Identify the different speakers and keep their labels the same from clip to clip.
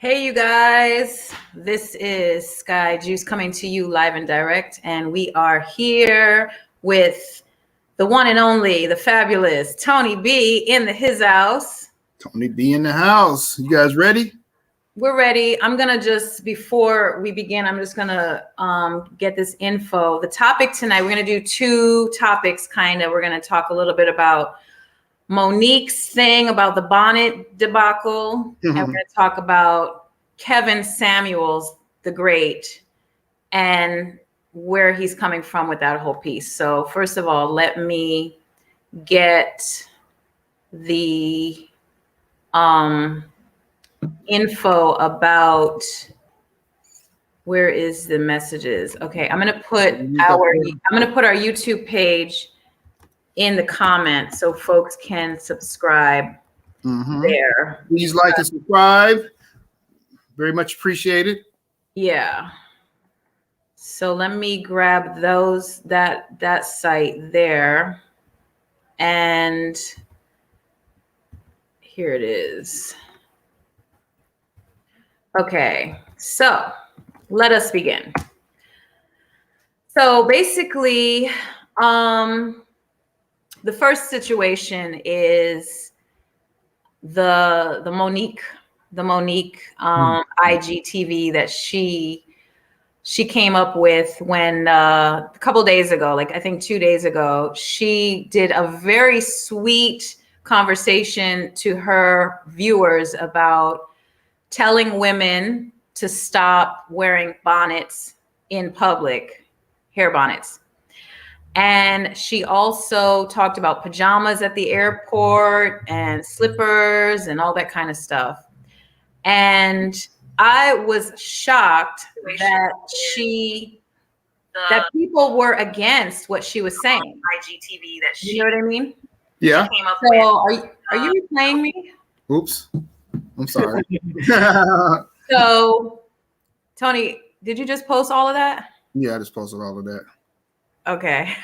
Speaker 1: Hey, you guys. This is Sky Juice coming to you live and direct. And we are here with the one and only, the fabulous Tony B in his house.
Speaker 2: Tony B in the house. You guys ready?
Speaker 1: We're ready. I'm going to just, before we begin, I'm just going to get this info. The topic tonight, we're going to do two topics, kind of. We're going to talk a little bit about Monique's thing about the bonnet debacle, and we're going to talk about Kevin Samuels, the great, and where he's coming from with that whole piece. So first of all, let me get the info about where is the messages. Okay, I'm going to put our YouTube page in the comments so folks can subscribe there.
Speaker 2: Please like and subscribe. Very much appreciated.
Speaker 1: Yeah. So let me grab that site there. And here it is. Okay. So let us begin. So basically, the first situation is the Monique IGTV that she came up with when a couple days ago, like I think 2 days ago, she did a very sweet conversation to her viewers about telling women to stop wearing bonnets in public, hair bonnets. And she also talked about pajamas at the airport and slippers and all that kind of stuff. And I was shocked that people were against what she was saying. IGTV that she, you know what I mean?
Speaker 2: Yeah.
Speaker 1: Came up with. Are you replaying me?
Speaker 2: Oops. I'm sorry.
Speaker 1: So, Tony, did you just post all of that?
Speaker 2: Yeah, I just posted all of that.
Speaker 1: Okay.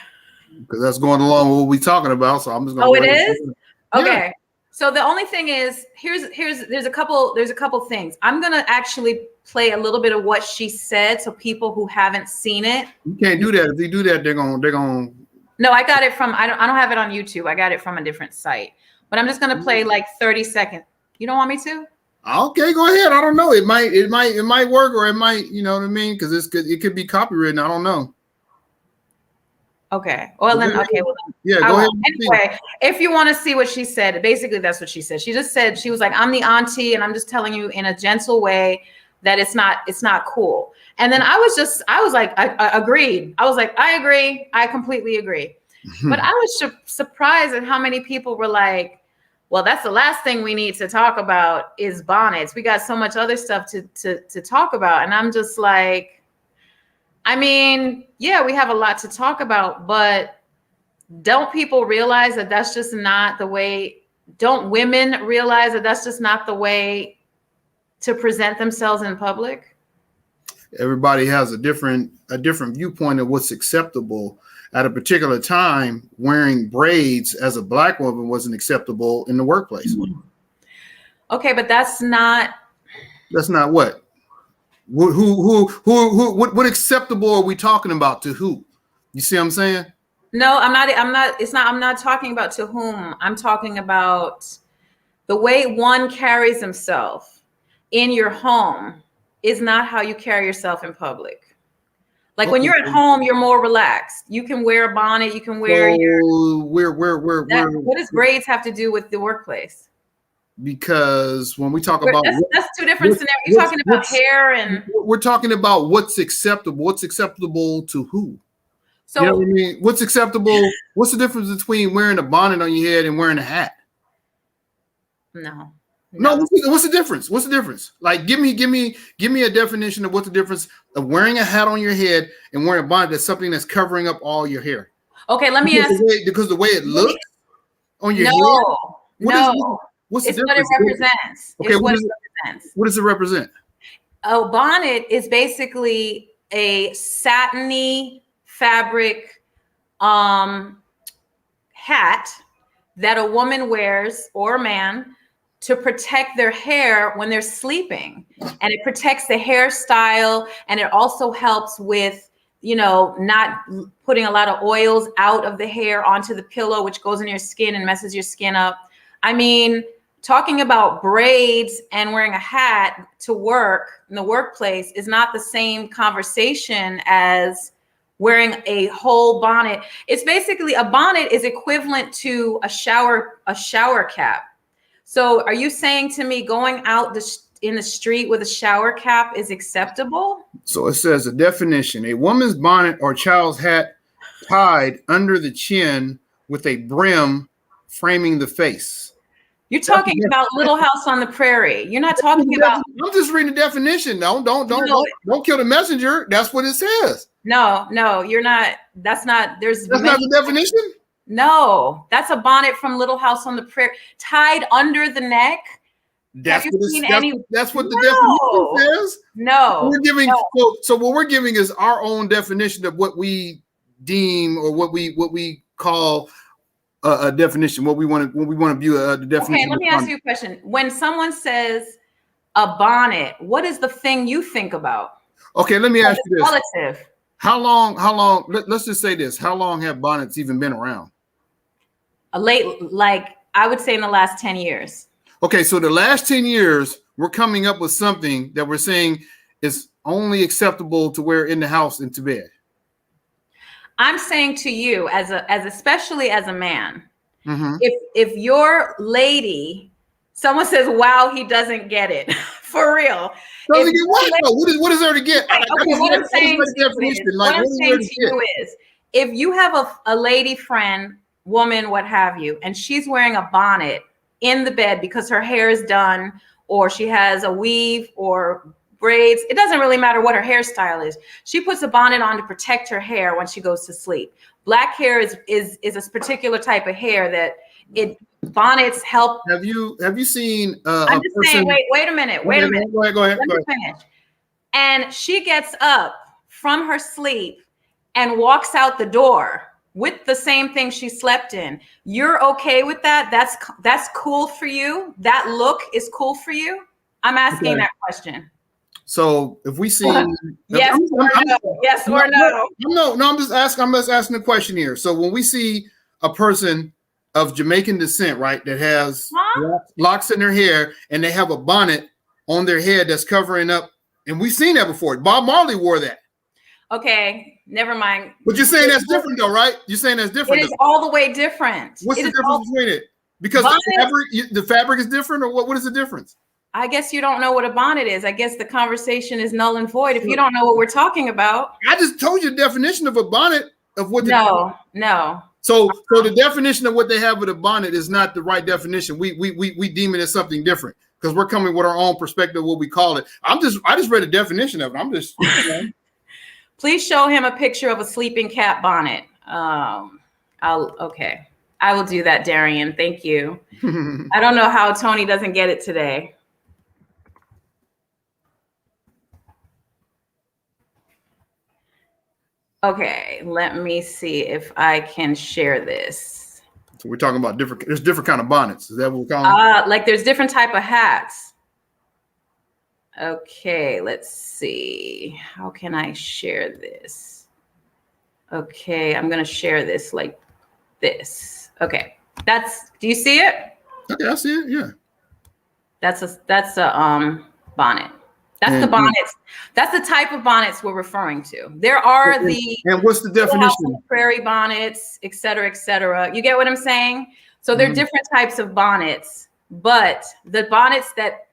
Speaker 2: Because that's going along with what we're talking about. So I'm just going to.
Speaker 1: Oh, it is? Okay.
Speaker 2: Yeah.
Speaker 1: So the only thing is, there's a couple things. I'm gonna actually play a little bit of what she said, so people who haven't seen it.
Speaker 2: You can't do that. If they do that, they're gonna.
Speaker 1: No, I got it from. I don't have it on YouTube. I got it from a different site. But I'm just gonna play like 30 seconds. You don't want me to?
Speaker 2: Okay, go ahead. I don't know. It might work, or it might. You know what I mean? Because it could be copywritten. I don't know.
Speaker 1: Okay. Well then, okay. Well,
Speaker 2: yeah. Go ahead.
Speaker 1: Anyway, if you want to see what she said, basically that's what she said. She just said, she was like, "I'm the auntie, and I'm just telling you in a gentle way that it's not cool." And then I was like, I agreed. I was like, I agree. I completely agree. But I was surprised at how many people were like, "Well, that's the last thing we need to talk about is bonnets. We got so much other stuff to talk about." And I'm just like, I mean, yeah, we have a lot to talk about, but don't people realize that that's just not the way? Don't women realize that that's just not the way to present themselves in public?
Speaker 2: Everybody has a different viewpoint of what's acceptable. At a particular time, wearing braids as a Black woman wasn't acceptable in the workplace.
Speaker 1: Okay, but that's not
Speaker 2: what? What acceptable are we talking about to who? You see what I'm saying?
Speaker 1: No, I'm not talking about to whom. I'm talking about the way one carries himself in your home is not how you carry yourself in public. Like when you're at home, you're more relaxed. You can wear a bonnet, you can wear what does braids have to do with the workplace?
Speaker 2: Because when we talk about
Speaker 1: that's two different scenarios. You're talking about hair, and
Speaker 2: we're talking about what's acceptable. What's acceptable to who?
Speaker 1: So
Speaker 2: you know what I mean? What's acceptable? What's the difference between wearing a bonnet on your head and wearing a hat?
Speaker 1: No.
Speaker 2: What's the difference? What's the difference? Like, give me a definition of what's the difference of wearing a hat on your head and wearing a bonnet that's something that's covering up all your hair.
Speaker 1: Okay, let me ask.
Speaker 2: Because the way it looks on your head. What's the difference?
Speaker 1: What it represents.
Speaker 2: Okay, what does it represent?
Speaker 1: A bonnet is basically a satiny fabric hat that a woman wears, or a man, to protect their hair when they're sleeping. And it protects the hairstyle. And it also helps with, not putting a lot of oils out of the hair onto the pillow, which goes in your skin and messes your skin up. I mean, talking about braids and wearing a hat to work in the workplace is not the same conversation as wearing a whole bonnet. It's basically, a bonnet is equivalent to a shower cap. So are you saying to me going out in the street with a shower cap is acceptable?
Speaker 2: So it says a definition: a woman's bonnet or child's hat tied under the chin with a brim framing the face.
Speaker 1: You're talking about Little House on the Prairie. You're not talking about.
Speaker 2: I'm just reading the definition. Don't kill the messenger. That's what it says.
Speaker 1: No, you're not. That's not the
Speaker 2: definition.
Speaker 1: No, that's a bonnet from Little House on the Prairie, tied under the neck.
Speaker 2: That's what the definition says.
Speaker 1: No,
Speaker 2: we're giving. No. So what we're giving is our own definition of what we deem or what we call a definition. What we want to view the definition.
Speaker 1: Okay, let me ask you a question. When someone says a bonnet, what is the thing you think about?
Speaker 2: Okay, let me ask you this.
Speaker 1: Relative.
Speaker 2: How long? Let's just say this. How long have bonnets even been around?
Speaker 1: I would say in the last 10 years.
Speaker 2: Okay, so the last 10 years, we're coming up with something that we're saying is only acceptable to wear in the house and to bed.
Speaker 1: I'm saying to you, especially as a man, if your lady, someone says, "Wow, he doesn't get it," for real.
Speaker 2: Doesn't get what? What is there to get?
Speaker 1: Okay, what I'm saying to you is, if you have a lady friend, woman, what have you, and she's wearing a bonnet in the bed because her hair is done, or she has a weave or braids, it doesn't really matter what her hairstyle is. She puts a bonnet on to protect her hair when she goes to sleep. Black hair is a particular type of hair that bonnets help.
Speaker 2: Have you seen?
Speaker 1: I'm just saying. Wait a minute. Go ahead.
Speaker 2: Let
Speaker 1: me finish. And she gets up from her sleep and walks out the door with the same thing she slept in. You're okay with that? That's cool for you? That look is cool for you? I'm asking that question.
Speaker 2: So if we see
Speaker 1: yes or no.
Speaker 2: No, I'm just asking a question here. So when we see a person of Jamaican descent, right, that has locks in their hair and they have a bonnet on their head that's covering up, and we've seen that before. Bob Marley wore that.
Speaker 1: Okay, never mind.
Speaker 2: But you're saying that's different though, right? You're saying that's different.
Speaker 1: It is all the way different.
Speaker 2: What's the difference between it? Because the fabric is different, or what is the difference?
Speaker 1: I guess you don't know what a bonnet is. I guess the conversation is null and void if you don't know what we're talking about.
Speaker 2: I just told you the definition of a bonnet of what.
Speaker 1: No.
Speaker 2: So the definition of what they have with a bonnet is not the right definition. We deem it as something different because we're coming with our own perspective of what we call it. I just read a definition of it. I'm just.
Speaker 1: Please show him a picture of a sleeping cat bonnet. Okay. I will do that, Darian. Thank you. I don't know how Tony doesn't get it today. Okay, let me see if I can share this.
Speaker 2: So we're talking about there's different kind of bonnets. Is that what we're calling?
Speaker 1: Like there's different type of hats. Okay, let's see. How can I share this? Okay, I'm gonna share this like this. Okay, do you see it?
Speaker 2: Okay, I see it, yeah.
Speaker 1: That's a bonnet. That's the bonnets. That's the type of bonnets we're referring to. There are
Speaker 2: and what's the definition?
Speaker 1: Prairie bonnets, et cetera, et cetera. You get what I'm saying? So there are different types of bonnets, but the bonnets that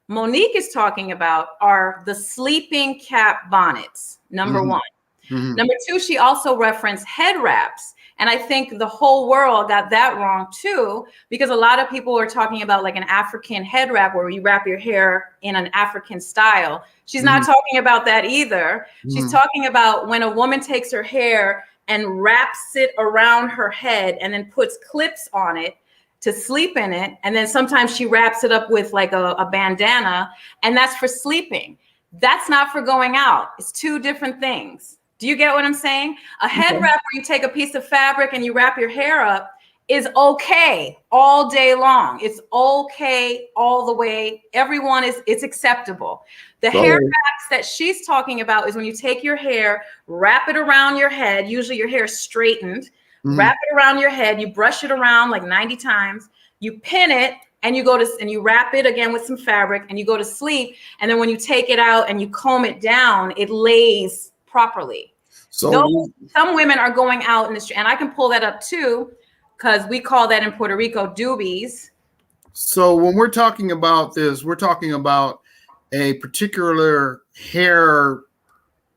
Speaker 1: Monique is talking about are the sleeping cap bonnets, number one. Number two, she also referenced head wraps. And I think the whole world got that wrong too, because a lot of people are talking about like an African head wrap where you wrap your hair in an African style. She's not talking about that either. She's talking about when a woman takes her hair and wraps it around her head and then puts clips on it to sleep in it. And then sometimes she wraps it up with like a bandana, and that's for sleeping. That's not for going out. It's two different things. Do you get what I'm saying? A head wrap where you take a piece of fabric and you wrap your hair up is okay all day long. It's okay all the way. It's acceptable. The hair packs that she's talking about is when you take your hair, wrap it around your head. Usually your hair is straightened. Wrap it around your head. You brush it around like 90 times. You pin it and you wrap it again with some fabric and you go to sleep. And then when you take it out and you comb it down, it lays properly. So some women are going out in the street, and I can pull that up too, because we call that in Puerto Rico doobies.
Speaker 2: So when we're talking about this, we're talking about a particular hair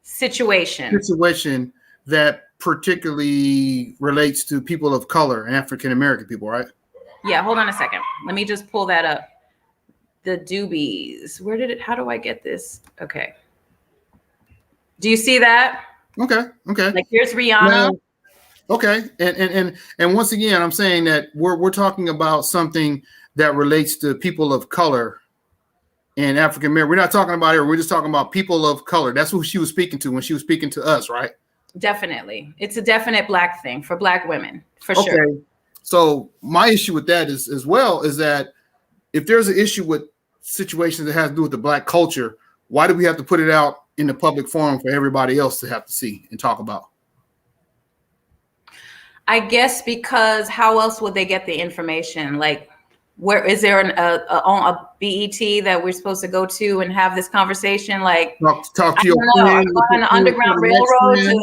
Speaker 2: situation that particularly relates to people of color and African American people, right?
Speaker 1: Yeah, hold on a second. Let me just pull that up. The doobies. How do I get this? Okay. Do you see that?
Speaker 2: Okay.
Speaker 1: Like here's Rihanna.
Speaker 2: Okay. And once again, I'm saying that we're talking about something that relates to people of color and African American. We're not talking about it. We're just talking about people of color. That's who she was speaking to when she was speaking to us, right?
Speaker 1: Definitely. It's a definite Black thing for Black women, for sure.
Speaker 2: So my issue with that is that if there's an issue with situations that has to do with the Black culture, why do we have to put it out in the public forum for everybody else to have to see and talk about?
Speaker 1: I guess because how else would they get the information? Like, where is there a BET that we're supposed to go to and have this conversation? Like,
Speaker 2: talk to your friend
Speaker 1: on the Underground Railroad.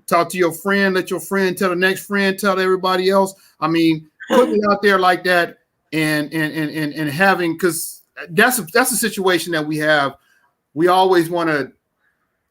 Speaker 2: Talk to your friend. Let your friend tell the next friend. Tell everybody else. I mean, putting it out there like that and having, because that's a situation that we have. We always want to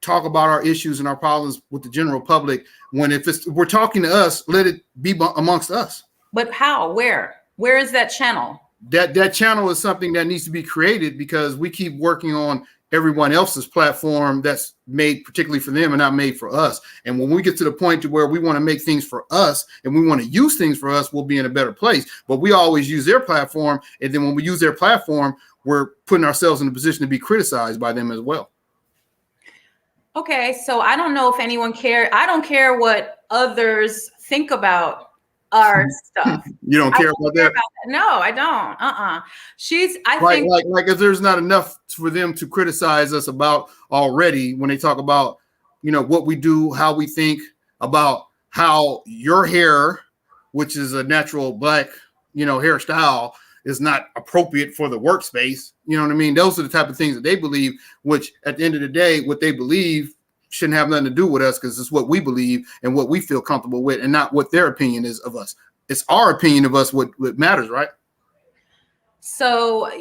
Speaker 2: talk about our issues and our problems with the general public. When we're talking to us, let it be amongst us. But
Speaker 1: how? Where is that channel?
Speaker 2: That channel is something that needs to be created, because we keep working on everyone else's platform that's made particularly for them and not made for us. And when we get to the point to where we want to make things for us and we want to use things for us, we'll be in a better place. But we always use their platform. And then when we use their platform, we're putting ourselves in a position to be criticized by them as well.
Speaker 1: Okay, so I don't know if anyone cares. I don't care what others think about our stuff.
Speaker 2: You don't care about that?
Speaker 1: No, I don't. I think
Speaker 2: like if there's not enough for them to criticize us about already, when they talk about, what we do, how we think, about how your hair, which is a natural Black, hairstyle, is not appropriate for the workspace. You know what I mean? Those are the type of things that they believe, which at the end of the day, what they believe shouldn't have nothing to do with us, because it's what we believe and what we feel comfortable with, and not what their opinion is of us. It's our opinion of us what matters, right?
Speaker 1: So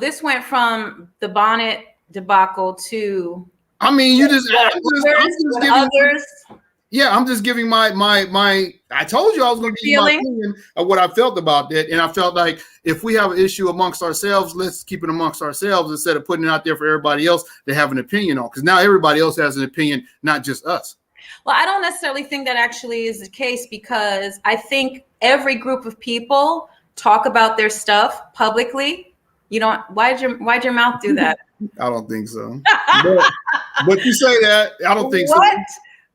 Speaker 1: this went from the bonnet debacle to,
Speaker 2: I mean, I'm just giving my I told you I was going to give you my opinion of what I felt about that. And I felt like if we have an issue amongst ourselves, let's keep it amongst ourselves instead of putting it out there for everybody else to have an opinion on. Because now everybody else has an opinion, not just us.
Speaker 1: Well, I don't necessarily think that actually is the case, because I think every group of people talk about their stuff publicly. You don't, why'd your mouth do that?
Speaker 2: I don't think so. but you say that, I don't think so.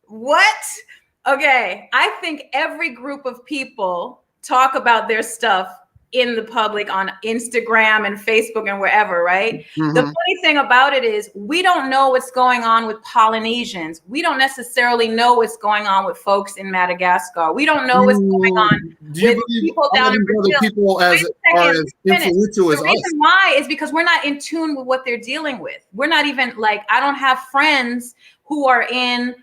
Speaker 1: What? Okay. I think every group of people talk about their stuff in the public on Instagram and Facebook and wherever, right? Mm-hmm. The funny thing about it is we don't know what's going on with Polynesians. We don't necessarily know what's going on with folks in Madagascar. We don't know what's going on with people down in Brazil.
Speaker 2: People as influential as us.
Speaker 1: The reason why is because we're not in tune with what they're dealing with. We're not even I don't have friends who are in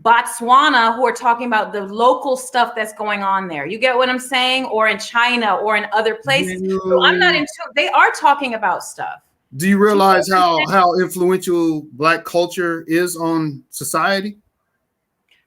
Speaker 1: Botswana who are talking about the local stuff that's going on there. You get what I'm saying? Or in China or in other places. So I'm not into, they are talking about stuff.
Speaker 2: Do you realize how influential Black culture is on society?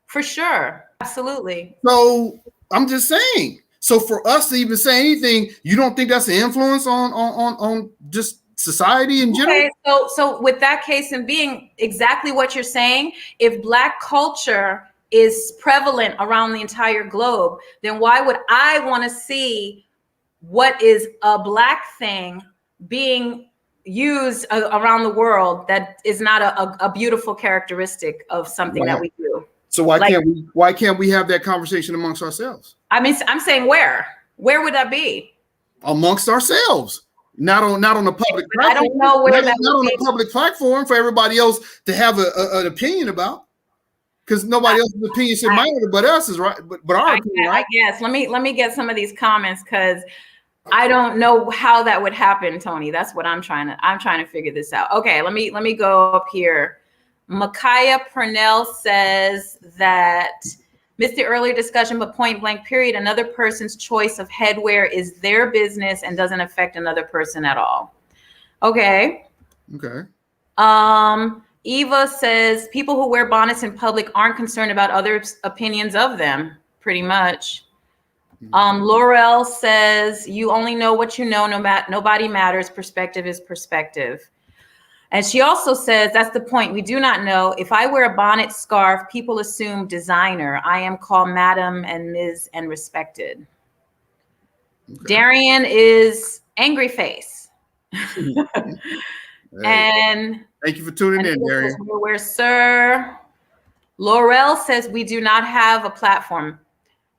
Speaker 1: For sure. Absolutely.
Speaker 2: So I'm just saying. So for us to even say anything, you don't think that's an influence on just society in general?
Speaker 1: Okay, so with that case and being exactly what you're saying, if Black culture is prevalent around the entire globe, then why would I want to see what is a Black thing being used around the world that is not a beautiful characteristic of something that we do?
Speaker 2: So why can't we have that conversation amongst ourselves?
Speaker 1: I mean, I'm saying where would that be?
Speaker 2: Amongst ourselves, not on a public platform.
Speaker 1: I don't know where that
Speaker 2: not on a public platform for everybody else to have an opinion about, because nobody else's opinion should matter but us, is right. But our opinion, right?
Speaker 1: I guess let me get some of these comments, because I don't know how that would happen, Tony. That's what I'm trying to figure this out. Okay, let me go up here. Micaiah Purnell says that missed the earlier discussion, but point blank period, another person's choice of headwear is their business and doesn't affect another person at all. Okay. Eva says people who wear bonnets in public aren't concerned about others' opinions of them, pretty much. Laurel says you only know what you know, nobody matters, perspective is perspective. And she also says, that's the point. We do not know. If I wear a bonnet scarf, people assume designer. I am called Madam and Ms. and respected. Okay. Darian is angry face.
Speaker 2: Hey.
Speaker 1: And
Speaker 2: thank you for tuning in, Darian.
Speaker 1: Where, sir? Laurel says we do not have a platform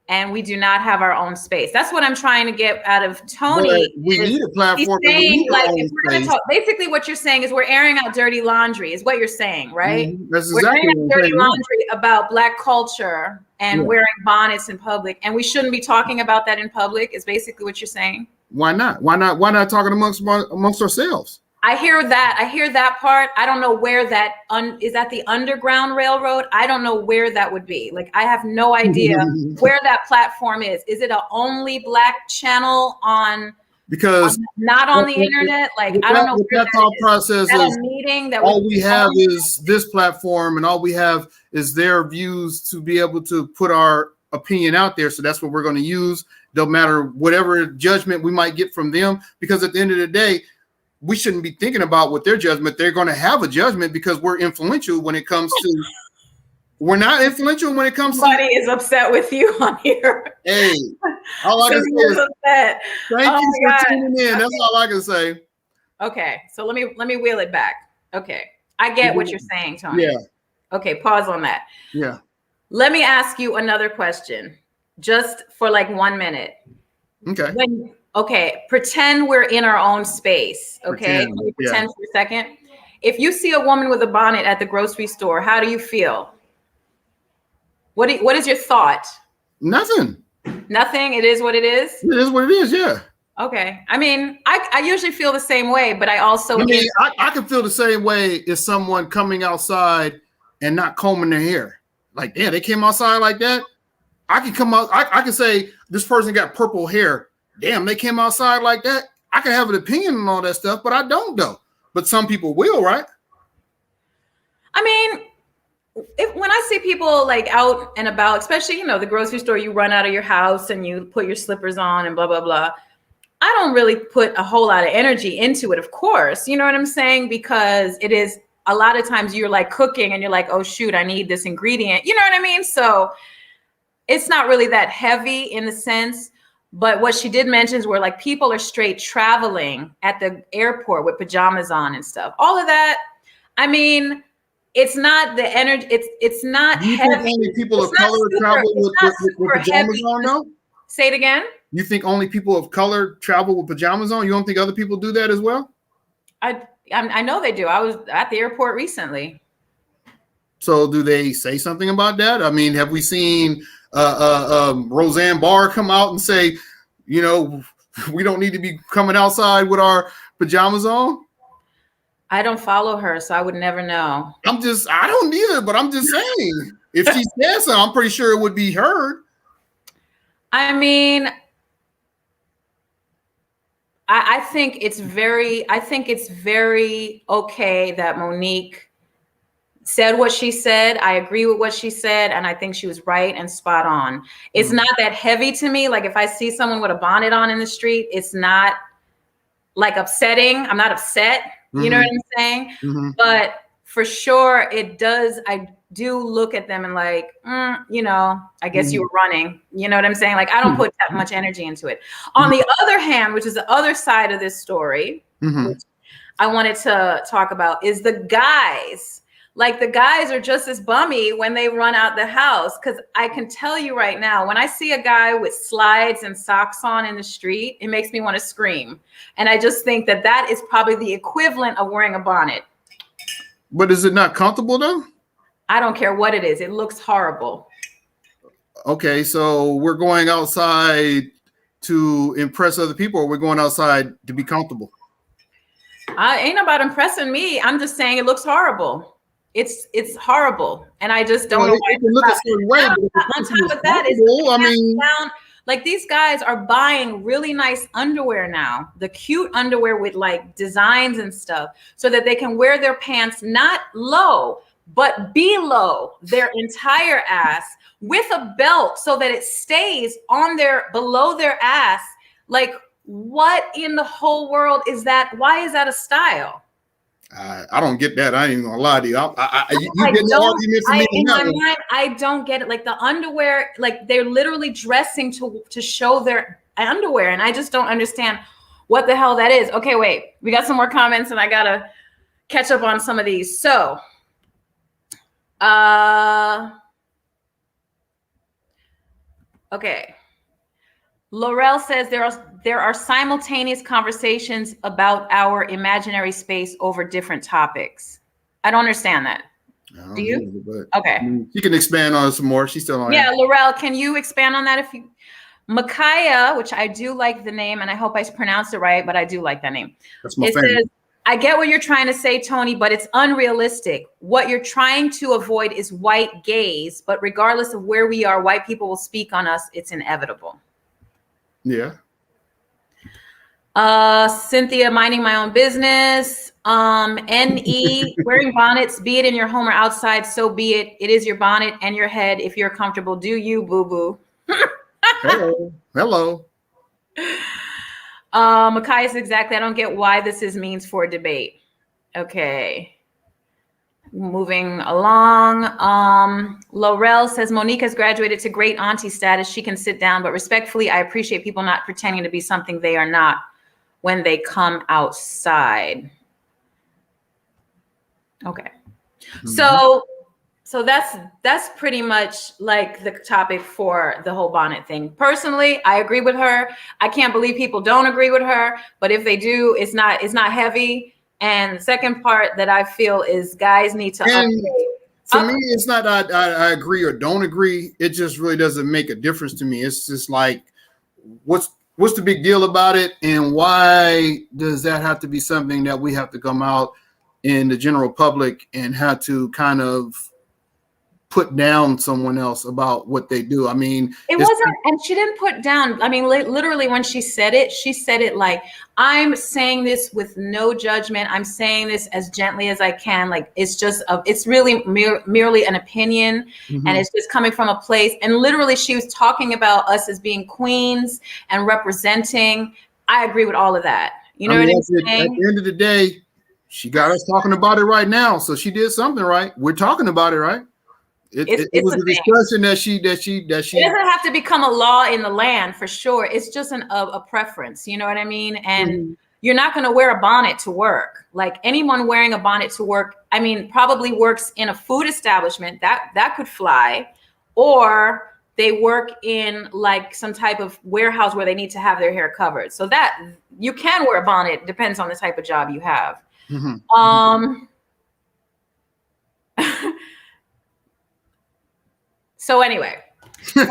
Speaker 1: and we do not have our own space. That's what I'm trying to get out of Tony.
Speaker 2: But we need a platform.
Speaker 1: Saying, like, if we're gonna talk, basically what you're saying is we're airing out dirty laundry, is what you're saying, right?
Speaker 2: Mm-hmm. That's
Speaker 1: we're
Speaker 2: exactly
Speaker 1: airing out dirty laundry about Black culture and wearing bonnets in public, and we shouldn't be talking about that in public, is basically what you're saying.
Speaker 2: Why not? Why not talking amongst ourselves?
Speaker 1: I hear that part. I don't know where that is. That the Underground Railroad? I don't know where that would be. Like, I have no idea where that platform is. Is it a only Black channel on?
Speaker 2: Because
Speaker 1: not on the internet. Like, I don't know where
Speaker 2: that thought process is.
Speaker 1: A meeting that
Speaker 2: all we have is this platform, and all we have is their views to be able to put our opinion out there. So that's what we're going to use. Don't matter whatever judgment we might get from them, because at the end of the day, we shouldn't be thinking about what their judgment. They're going to have a judgment because we're influential when it comes to. We're not influential when it comes
Speaker 1: Somebody is upset with you on here.
Speaker 2: Hey, all I can say is
Speaker 1: upset.
Speaker 2: Thank you for tuning in. That's all I can say.
Speaker 1: Okay, so let me wheel it back. Okay, I get what you're saying, Tony.
Speaker 2: Yeah.
Speaker 1: Okay, pause on that.
Speaker 2: Yeah.
Speaker 1: Let me ask you another question, just for like 1 minute.
Speaker 2: Okay.
Speaker 1: Okay, pretend we're in our own space. Okay, pretend for a second. If you see a woman with a bonnet at the grocery store, how do you feel? What is your thought?
Speaker 2: Nothing.
Speaker 1: Nothing. It is what it is.
Speaker 2: It is what it is. Yeah.
Speaker 1: Okay. I mean, I usually feel the same way, but I also
Speaker 2: I can feel the same way as someone coming outside and not combing their hair. Like, yeah, they came outside like that. I can come out. I can say this person got purple hair. Damn, they came outside like that. I can have an opinion on all that stuff, but I don't though. But some people will, right?
Speaker 1: I mean, when I see people like out and about, especially, the grocery store, you run out of your house and you put your slippers on and blah, blah, blah. I don't really put a whole lot of energy into it, of course. You know what I'm saying? Because it is a lot of times you're like cooking and you're like, oh, shoot, I need this ingredient. You know what I mean? So it's not really that heavy in the sense. But what she did mention is where like people are straight traveling at the airport with pajamas on and stuff. All of that. I mean, it's not the energy. It's not heavy.
Speaker 2: You think only people of color travel with pajamas on, though?
Speaker 1: Say it again.
Speaker 2: You think only people of color travel with pajamas on? You don't think other people do that as well?
Speaker 1: I know they do. I was at the airport recently.
Speaker 2: So do they say something about that? I mean, have we seen Roseanne Barr come out and say, we don't need to be coming outside with our pajamas on?
Speaker 1: I don't follow her, so I would never know.
Speaker 2: I don't either, but I'm just saying, if she said so, I'm pretty sure it would be heard.
Speaker 1: I mean, I think it's very okay that Monique said what she said. I agree with what she said, and I think she was right and spot on. It's not that heavy to me. Like if I see someone with a bonnet on in the street, it's not like upsetting. I'm not upset. You know what I'm saying? Mm-hmm. But for sure, it does. I do look at them and like, I guess you were running. You know what I'm saying? Like I don't put that much energy into it. On the other hand, which is the other side of this story, which I wanted to talk about, is the guys. like the guys are just as bummy when they run out the house. Because I can tell you right now, when I see a guy with slides and socks on in the street, it makes me want to scream. And I just think that that is probably the equivalent of wearing a bonnet.
Speaker 2: But is it not comfortable though?
Speaker 1: I don't care what it is. It looks horrible.
Speaker 2: Okay, so we're going outside to impress other people, or we're going outside to be comfortable?
Speaker 1: I ain't about impressing me. I'm just saying it looks horrible. It's horrible, and I just don't know.
Speaker 2: It can look a certain way.
Speaker 1: On top of that, I mean, like these guys are buying really nice underwear now, the cute underwear with like designs and stuff, so that they can wear their pants not low, but below their entire ass with a belt so that it stays on below their ass. Like, what in the whole world is that? Why is that a style?
Speaker 2: I don't get that. I ain't even gonna lie to you. You get no argument for me.
Speaker 1: In my mind, I don't get it. Like the underwear, like they're literally dressing to show their underwear, and I just don't understand what the hell that is. Okay, wait, we got some more comments, and I gotta catch up on some of these. So, okay. Laurel says there are simultaneous conversations about our imaginary space over different topics. I don't understand that. Do you? Okay.
Speaker 2: You can expand on it some more. She's still on.
Speaker 1: Yeah, Laurel, can you expand on that? Micaiah, which I do like the name, and I hope I pronounced it right, but I do like that name.
Speaker 2: That's my favorite.
Speaker 1: Says, I get what you're trying to say, Tony, but it's unrealistic. What you're trying to avoid is white gaze, but regardless of where we are, white people will speak on us. It's inevitable.
Speaker 2: Yeah.
Speaker 1: Cynthia, minding my own business. NE, wearing bonnets, be it in your home or outside, so be it. It is your bonnet and your head. If you're comfortable, do you, boo-boo.
Speaker 2: Hello.
Speaker 1: Machias, exactly. I don't get why this is means for debate. Okay. Moving along. Laurel says Monique has graduated to great auntie status. She can sit down, but respectfully, I appreciate people not pretending to be something they are not when they come outside. Okay. Mm-hmm. So that's pretty much like the topic for the whole bonnet thing. Personally, I agree with her. I can't believe people don't agree with her, but if they do, it's not heavy. And the second part that I feel is guys need to update.
Speaker 2: For me, it's not I agree or don't agree. It just really doesn't make a difference to me. It's just like, what's the big deal about it? And why does that have to be something that we have to come out in the general public and have to kind of put down someone else about what they do? I mean,
Speaker 1: it wasn't, and she didn't put down. I mean, literally when she said it like, I'm saying this with no judgment. I'm saying this as gently as I can. Like, it's just, it's really merely an opinion. Mm-hmm. And it's just coming from a place. And literally she was talking about us as being queens and representing. I agree with all of that. You know what I'm saying?
Speaker 2: At the end of the day, she got us talking about it right now. So she did something right. We're talking about it, right? It was a discussion that she. It doesn't
Speaker 1: have to become a law in the land for sure. It's just a preference. You know what I mean? And you're not going to wear a bonnet to work. Like anyone wearing a bonnet to work, I mean, probably works in a food establishment that could fly, or they work in like some type of warehouse where they need to have their hair covered. So that you can wear a bonnet. Depends on the type of job you have. Mm-hmm. So anyway, so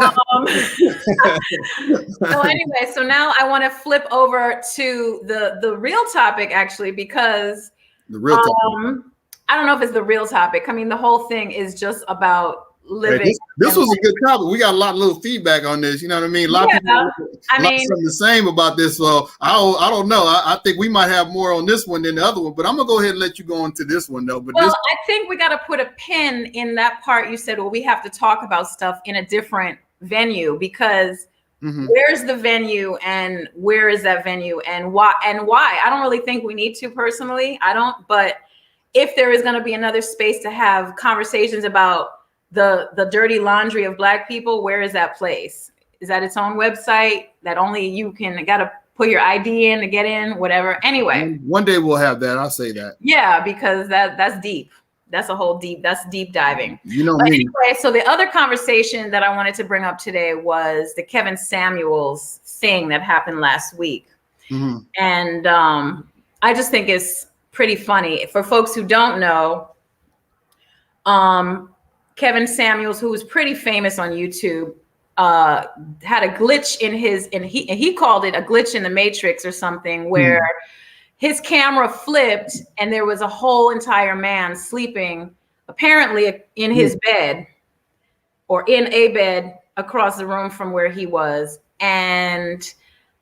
Speaker 1: now I want to flip over to the real topic, actually, because
Speaker 2: the real topic.
Speaker 1: I don't know if it's the real topic. I mean, the whole thing is just about living.
Speaker 2: This was a good topic. We got a lot of little feedback on this. You know what I mean? A lot of people something the same about this. So I don't know. I think we might have more on this one than the other one, but I'm gonna go ahead and let you go on to this one though. But
Speaker 1: I think we got to put a pin in that part. You said, well, we have to talk about stuff in a different venue because where's the venue and where is that venue and why? I don't really think we need to personally. I don't. But if there is going to be another space to have conversations about the dirty laundry of Black people, where is that place? Is that its own website that only you got to put your ID in to get in, whatever? Anyway.
Speaker 2: One day we'll have that. I'll say that.
Speaker 1: Yeah, because that's deep. That's a whole that's deep diving.
Speaker 2: You know
Speaker 1: but
Speaker 2: me.
Speaker 1: Anyway, so the other conversation that I wanted to bring up today was the Kevin Samuels thing that happened last week.
Speaker 2: Mm-hmm.
Speaker 1: And I just think it's pretty funny. For folks who don't know, Kevin Samuels, who was pretty famous on YouTube, had a glitch in his, and he called it a glitch in the Matrix or something, where his camera flipped and there was a whole entire man sleeping, apparently in his bed or in a bed across the room from where he was. And,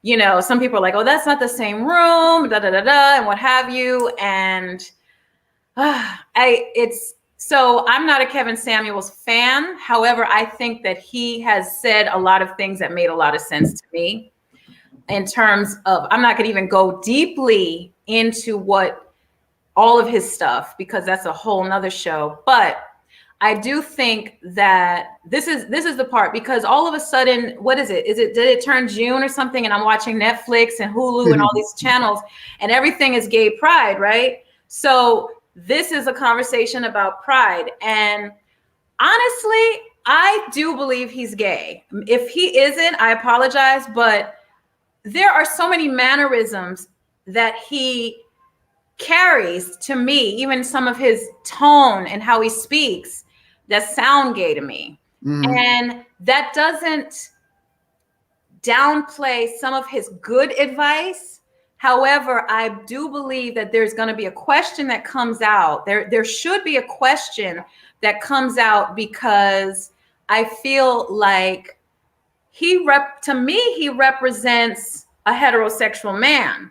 Speaker 1: you know, some people are like, oh, that's not the same room, da da da da, and what have you. And so I'm not a Kevin Samuels fan. However, I think that he has said a lot of things that made a lot of sense to me in terms of, I'm not going to even go deeply into what all of his stuff, because that's a whole nother show. But I do think that this is the part, because all of a sudden, what is it? Did it turn June or something? And I'm watching Netflix and Hulu and all these channels, and everything is gay pride, right? So this is a conversation about pride. And honestly, I do believe he's gay. If he isn't, I apologize, but there are so many mannerisms that he carries to me, even some of his tone and how he speaks, that sound gay to me. And that doesn't downplay some of his good advice. However, I do believe that there's going to be a question that comes out. There should be a question that comes out, because I feel like he represents a heterosexual man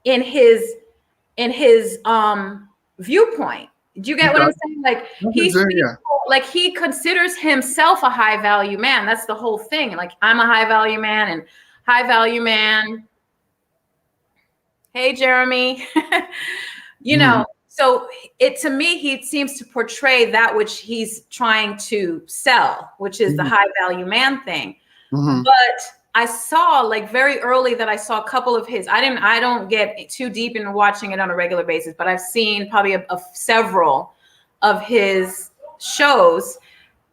Speaker 1: in his viewpoint. Do you get what I'm saying? Like he considers himself a high value man. That's the whole thing. Like, I'm a high value man, and high value man. Hey, Jeremy. You know, so to me, he seems to portray that which he's trying to sell, which is the high value man thing. But I saw, like, very early that I saw a couple of his, I don't get too deep into watching it on a regular basis, but I've seen probably several of his shows.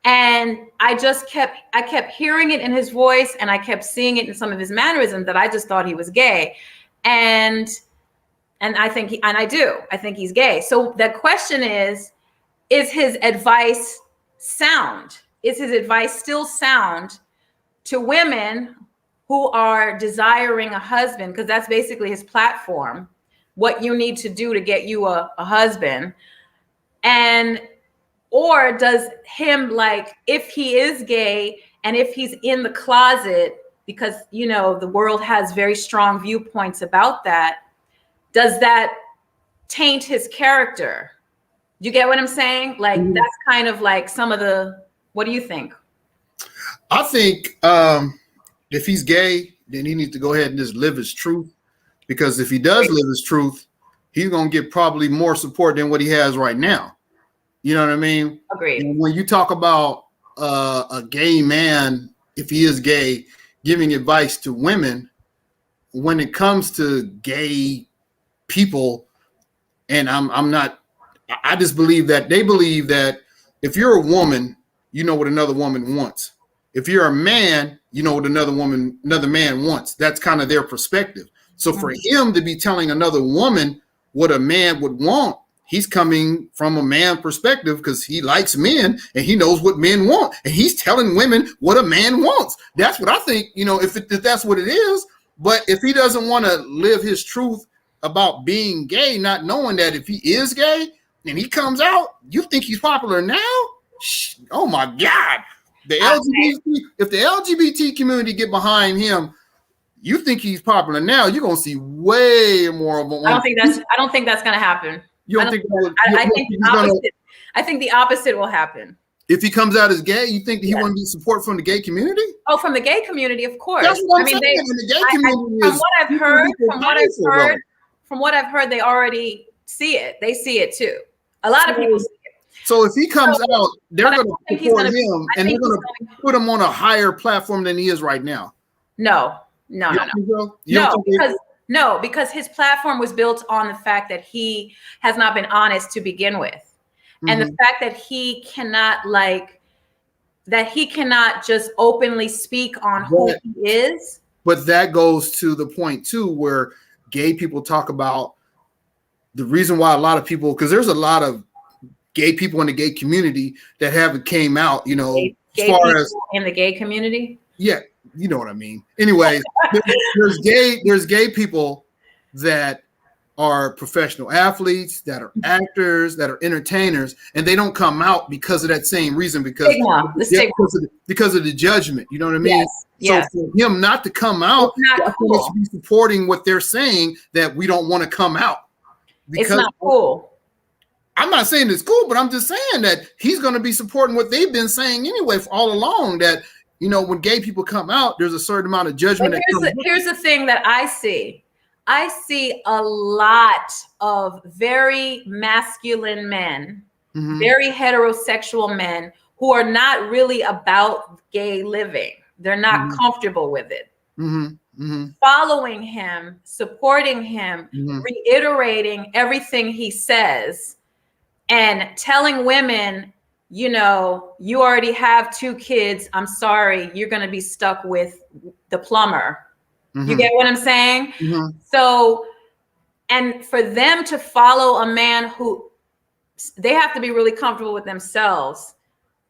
Speaker 1: And I kept hearing it in his voice, and I kept seeing it in some of his mannerisms, that I just thought he was gay. And I think I think he's gay. So the question is his advice sound? Is his advice still sound to women who are desiring a husband? Because that's basically his platform, what you need to do to get you a husband. Or does him, like, if he is gay and if he's in the closet, because, you know, the world has very strong viewpoints about that, does that taint his character? You get what I'm saying? Like, that's kind of like some of what do you think?
Speaker 2: I think if he's gay, then he needs to go ahead and just live his truth, because if he does live his truth, he's going to get probably more support than what he has right now. You know what I mean?
Speaker 1: Agreed.
Speaker 2: And when you talk about a gay man, if he is gay, giving advice to women, when it comes to gay people, and I just believe that they believe that if you're a woman, you know what another woman wants. If you're a man, you know what another man wants. That's kind of their perspective. So for him to be telling another woman what a man would want, he's coming from a man perspective, because he likes men and he knows what men want, and he's telling women what a man wants. That's what I think, you know, if that's what it is. But if he doesn't want to live his truth about being gay, not knowing that if he is gay and he comes out, you think he's popular now? Oh my God. If the LGBT community get behind him, you think he's popular now, you're gonna see way more of him. I
Speaker 1: don't think that's gonna happen.
Speaker 2: I
Speaker 1: think the opposite will happen.
Speaker 2: If he comes out as gay, you think that he wouldn't get support from the gay community?
Speaker 1: Oh, from the gay community, of course.
Speaker 2: That's what I'm saying. The gay community
Speaker 1: from what I've heard, they already see it. They see it too. A lot of people see it.
Speaker 2: So if he comes out, they're going to support him, and they're going to put him on a higher platform than he is right now.
Speaker 1: No. Because his platform was built on the fact that he has not been honest to begin with. And the fact that he cannot just openly speak on who he is.
Speaker 2: But that goes to the point too, where gay people talk about the reason why a lot of people, because there's a lot of gay people in the gay community that haven't came out, you know,
Speaker 1: Gay
Speaker 2: as far as
Speaker 1: in the gay community.
Speaker 2: Yeah, you know what I mean. Anyway, there's gay people that are professional athletes, that are actors, that are entertainers, and they don't come out because of that same reason, because because of the judgment. You know what I mean?
Speaker 1: Yes.
Speaker 2: So for him not to come out, that's cool. Should be supporting what they're saying, that we don't want to come out.
Speaker 1: Because it's not cool.
Speaker 2: I'm not saying it's cool, but I'm just saying that he's going to be supporting what they've been saying anyway all along, that, you know, when gay people come out, there's a certain amount of judgment.
Speaker 1: Here's the thing that I see. I see a lot of very masculine men, very heterosexual men who are not really about gay living. They're not comfortable with it. Following him, supporting him, reiterating everything he says, and telling women, you know, you already have 2 kids. I'm sorry, you're going to be stuck with the plumber. You get what I'm saying? So, and for them to follow a man who, they have to be really comfortable with themselves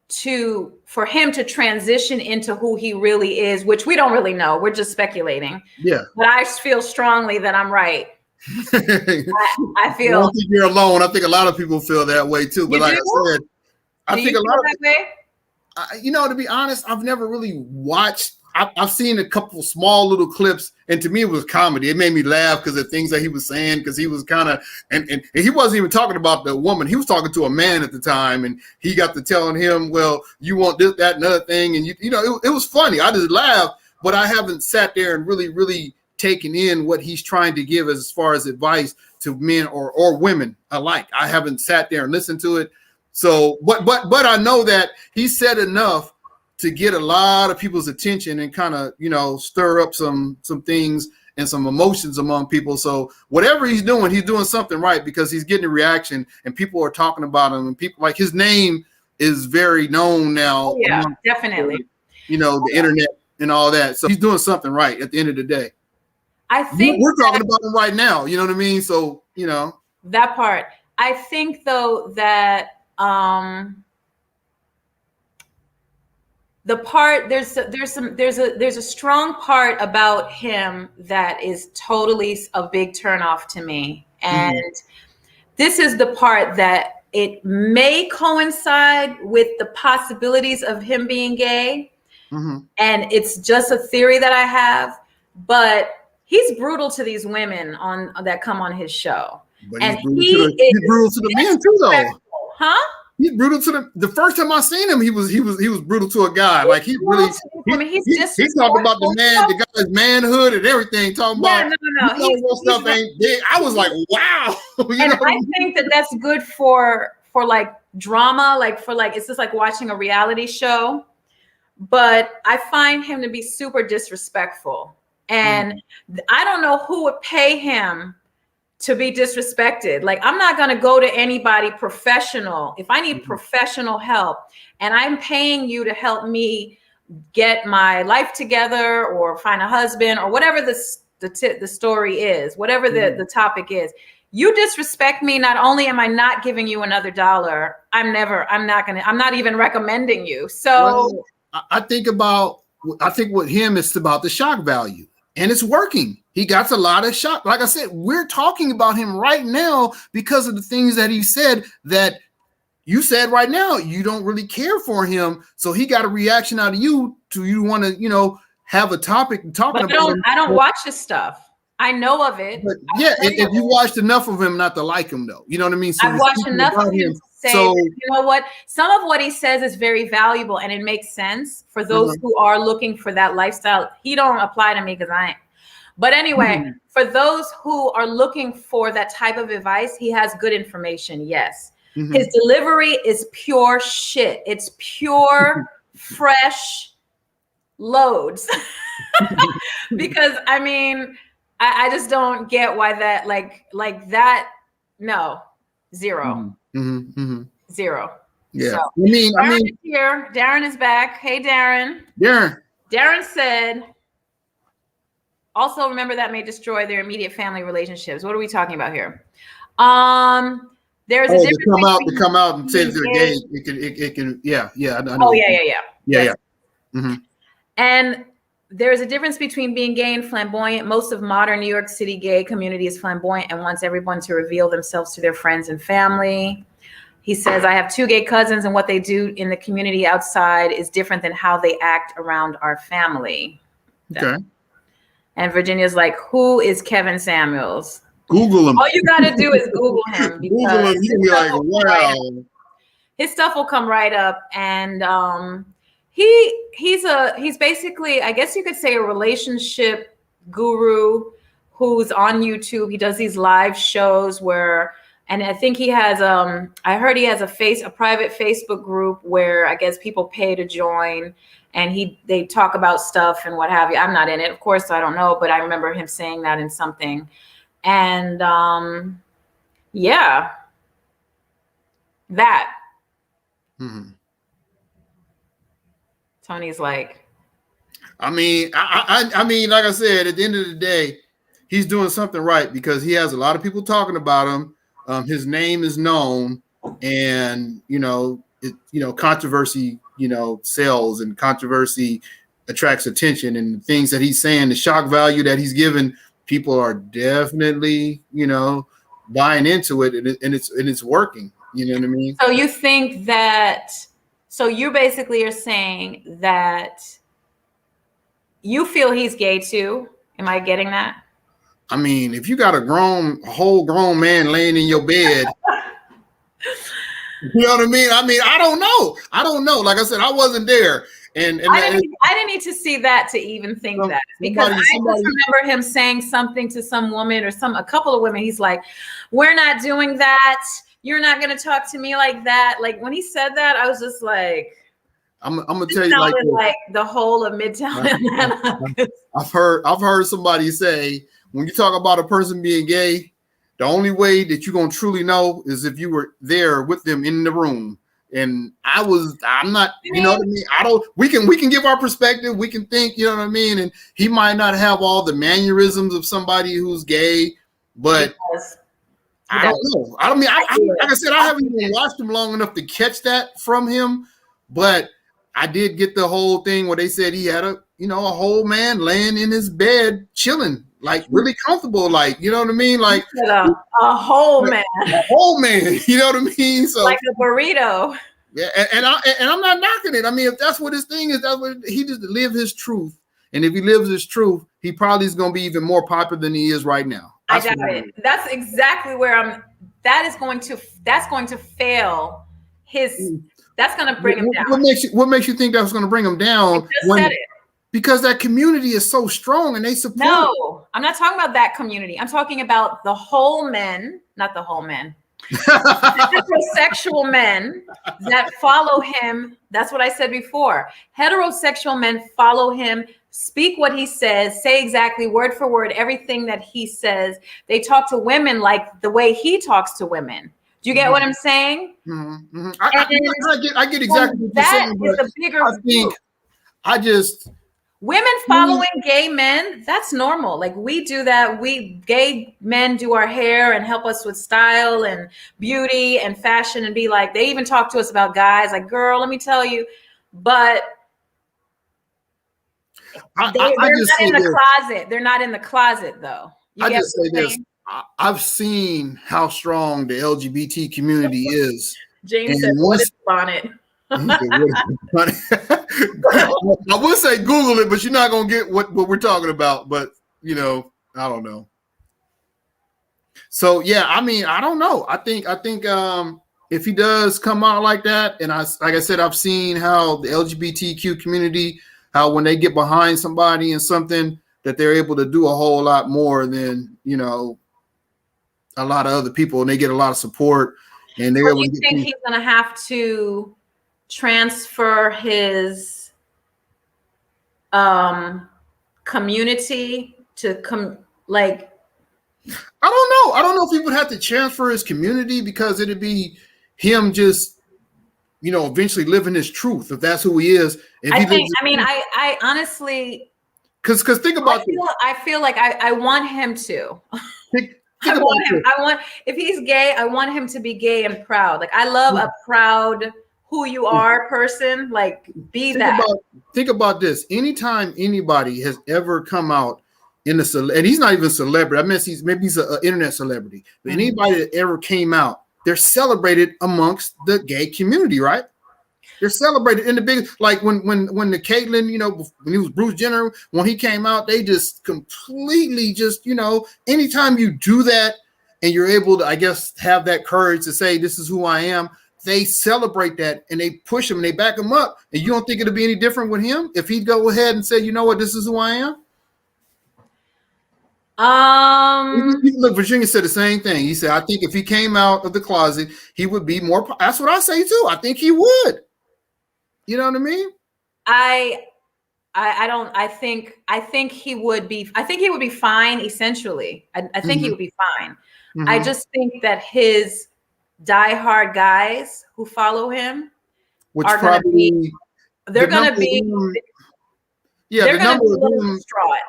Speaker 1: for him to transition into who he really is, which we don't really know. We're just speculating. Yeah. But I feel strongly that I'm right. I feel.
Speaker 2: I don't think you're alone. I think a lot of people feel that way too. But like I said, I think a lot of that way. You know, to be honest, I've never really watched. I've seen a couple small little clips, and to me it was comedy. It made me laugh because of things that he was saying, because he was kind of, and he wasn't even talking about the woman. He was talking to a man at the time, and he got to telling him, well, you want this, that, and other thing. And, you know, it was funny. I just laughed, but I haven't sat there and really taken in what he's trying to give as far as advice to men or women alike. I haven't sat there and listened to it. So, but I know that he said enough to get a lot of people's attention and kind of, you know, stir up some things and some emotions among people. So whatever he's doing something right, because he's getting a reaction and people are talking about him, and people, like, his name is very known now.
Speaker 1: Oh, yeah, definitely.
Speaker 2: You know, the internet and all that. So he's doing something right at the end of the day.
Speaker 1: I think
Speaker 2: we're talking about him right now. You know what I mean? So, you know,
Speaker 1: that part. I think though that the part, there's a strong part about him that is totally a big turnoff to me. And this is the part that it may coincide with the possibilities of him being gay. And it's just a theory that I have, but he's brutal to these women that come on his show.
Speaker 2: But and he's brutal to the men too, though.
Speaker 1: Huh?
Speaker 2: He's brutal to the first time I seen him, he was brutal to a guy. Like he really he talked about the guy's manhood and everything. Talking about stuff ain't big. I was like, wow.
Speaker 1: And I think that's good for like drama, it's just like watching a reality show. But I find him to be super disrespectful, and I don't know who would pay him to be disrespected. Like, I'm not going to go to anybody professional. If I need professional help and I'm paying you to help me get my life together or find a husband or whatever the story is, whatever the topic is, you disrespect me. Not only am I not giving you another dollar, I'm not even recommending you. So
Speaker 2: I think with him, it's about the shock value. And it's working. He got a lot of shock. Like I said, we're talking about him right now because of the things that he said that you said right now. You don't really care for him. So he got a reaction out of you want to, you know, have a topic talking about him.
Speaker 1: I don't watch his stuff. I know of it.
Speaker 2: But yeah, if you watched enough of him not to like him, though. You know what I mean? So
Speaker 1: I've watched enough of him. So you know what? Some of what he says is very valuable, and it makes sense for those who are looking for that lifestyle. He don't apply to me because I ain't. But anyway, for those who are looking for that type of advice, he has good information. Yes. His delivery is pure shit. It's pure, fresh loads. Because I mean, I just don't get why that like that. No, zero. Zero.
Speaker 2: Yeah.
Speaker 1: So,
Speaker 2: Darren
Speaker 1: is here. Darren is back. Hey, Darren. Darren said, also remember that may destroy their immediate family relationships. What are we talking about here? There's a difference
Speaker 2: to come out and say they're gay. It can. Yeah. I know.
Speaker 1: Oh yeah.
Speaker 2: Yes. Mm-hmm.
Speaker 1: And there's a difference between being gay and flamboyant. Most of modern New York City gay community is flamboyant and wants everyone to reveal themselves to their friends and family. He says, I have 2 gay cousins, and what they do in the community outside is different than how they act around our family.
Speaker 2: Okay.
Speaker 1: And Virginia's like, who is Kevin Samuels?
Speaker 2: Google him.
Speaker 1: All you got to do is Google him.
Speaker 2: Google him. You'll be like, wow.
Speaker 1: His stuff will come right up. And he's basically, I guess you could say, a relationship guru who's on YouTube. He does these live shows where, and I think he has, I heard he has a private Facebook group where I guess people pay to join, and they talk about stuff and what have you. I'm not in it, of course, so I don't know, but I remember him saying that in something. And yeah, that.
Speaker 2: Mm-hmm.
Speaker 1: Tony's like,
Speaker 2: I mean, like I said, at the end of the day, he's doing something right because he has a lot of people talking about him. His name is known, and controversy, sells, and controversy attracts attention, and the things that he's saying, the shock value that he's given, people are definitely, buying into it, and it's working. You know what I mean?
Speaker 1: So you think that? So you basically are saying that you feel he's gay too? Am I getting that?
Speaker 2: I mean, if you got a whole grown man laying in your bed, you know what I mean? I don't know. Like I said, I wasn't there. And
Speaker 1: I didn't need to see that to even think that, because I just remember him saying something to some woman or a couple of women. He's like, we're not doing that. You're not going to talk to me like that. Like when he said that, I was just like,
Speaker 2: I'm gonna tell you, like
Speaker 1: the whole of Midtown Atlanta.
Speaker 2: I've heard somebody say, when you talk about a person being gay, the only way that you're gonna truly know is if you were there with them in the room. And I'm not, you know what I mean? We can give our perspective, we can think, you know what I mean? And he might not have all the mannerisms of somebody who's gay, but I don't know. Like I said, I haven't even watched him long enough to catch that from him, but I did get the whole thing where they said he had a whole man laying in his bed, chilling, like really comfortable, like, you know what I mean? Like
Speaker 1: a whole man.
Speaker 2: A whole man, you know what I mean? So
Speaker 1: like a burrito.
Speaker 2: Yeah, and I'm not knocking it. I mean, if that's what his thing is, that's what he just live his truth. And if he lives his truth, he probably is gonna be even more popular than he is right now.
Speaker 1: I got it. That's exactly where that's going to fail his. That's going to bring him down.
Speaker 2: What makes you think that's going to bring him down? Because that community is so strong and they support.
Speaker 1: No, I'm not talking about that community. I'm talking about the whole men, not the whole men. Heterosexual men that follow him. That's what I said before. Heterosexual men follow him, speak what he says, say exactly word for word everything that he says. They talk to women like the way he talks to women. Do you get what I'm saying?
Speaker 2: Mm-hmm. I get exactly what you're saying.
Speaker 1: That is the bigger women following gay men, that's normal. Like we do that. We gay men do our hair and help us with style and beauty and fashion and be like, they even talk to us about guys like, girl, let me tell you. But they're not in the closet. They're not in the closet though.
Speaker 2: I just say this. I've seen how strong the LGBT community is.
Speaker 1: James said, what is bonnet?
Speaker 2: I would say Google it, but you're not gonna get what we're talking about. But I don't know. So yeah, I mean, I don't know. I think if he does come out like that, and like I said, I've seen how the LGBTQ community, how when they get behind somebody and something, that they're able to do a whole lot more than a lot of other people, and they get a lot of support. And they're able to
Speaker 1: think he's gonna have to transfer his community to like,
Speaker 2: I don't know if he would have to transfer his community, because it'd be him just eventually living his truth, if that's who he is.
Speaker 1: I honestly,
Speaker 2: because think about
Speaker 1: I feel like I want him to. If he's gay, I want him to be gay and proud. Like, I love a proud who you are person. Like,
Speaker 2: think about this. Anytime anybody has ever come out and he's not even a celebrity. I mean, maybe he's an internet celebrity. But anybody that ever came out, they're celebrated amongst the gay community, right? They're celebrated in the big, like when the Caitlyn, when he was Bruce Jenner, when he came out, they just completely anytime you do that and you're able to, I guess, have that courage to say, this is who I am, they celebrate that and they push him and they back him up. And you don't think it'll be any different with him if he'd go ahead and say, you know what, this is who I am? Look, Virginia said the same thing. He said, I think if he came out of the closet, he would be more. That's what I say too. I think he would. You know what I mean?
Speaker 1: I think he would be. I think he would be fine. Essentially, I think he would be fine. I just think that his diehard guys who follow him are going to be. They're going to be.
Speaker 2: Yeah,
Speaker 1: they're going to be a little distraught.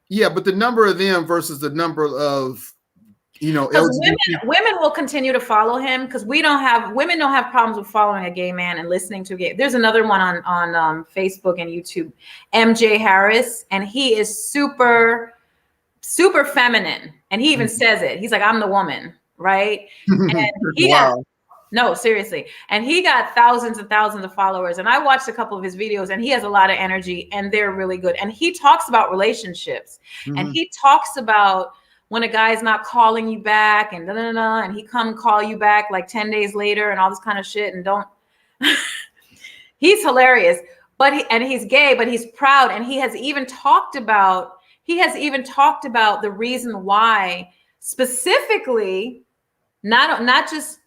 Speaker 2: Yeah, but the number of them versus the number of,
Speaker 1: women will continue to follow him because women don't have problems with following a gay man and listening to gay. There's another one on Facebook and YouTube, MJ Harris, and he is super, super feminine, and he even says it. He's like, I'm the woman, right? And he no, seriously. And he got thousands and thousands of followers. And I watched a couple of his videos and he has a lot of energy and they're really good. And he talks about relationships and he talks about when a guy's not calling you back and and he come call you back like 10 days later and all this kind of shit. And he's hilarious, but he's gay, but he's proud. And he has even talked about the reason why specifically, not just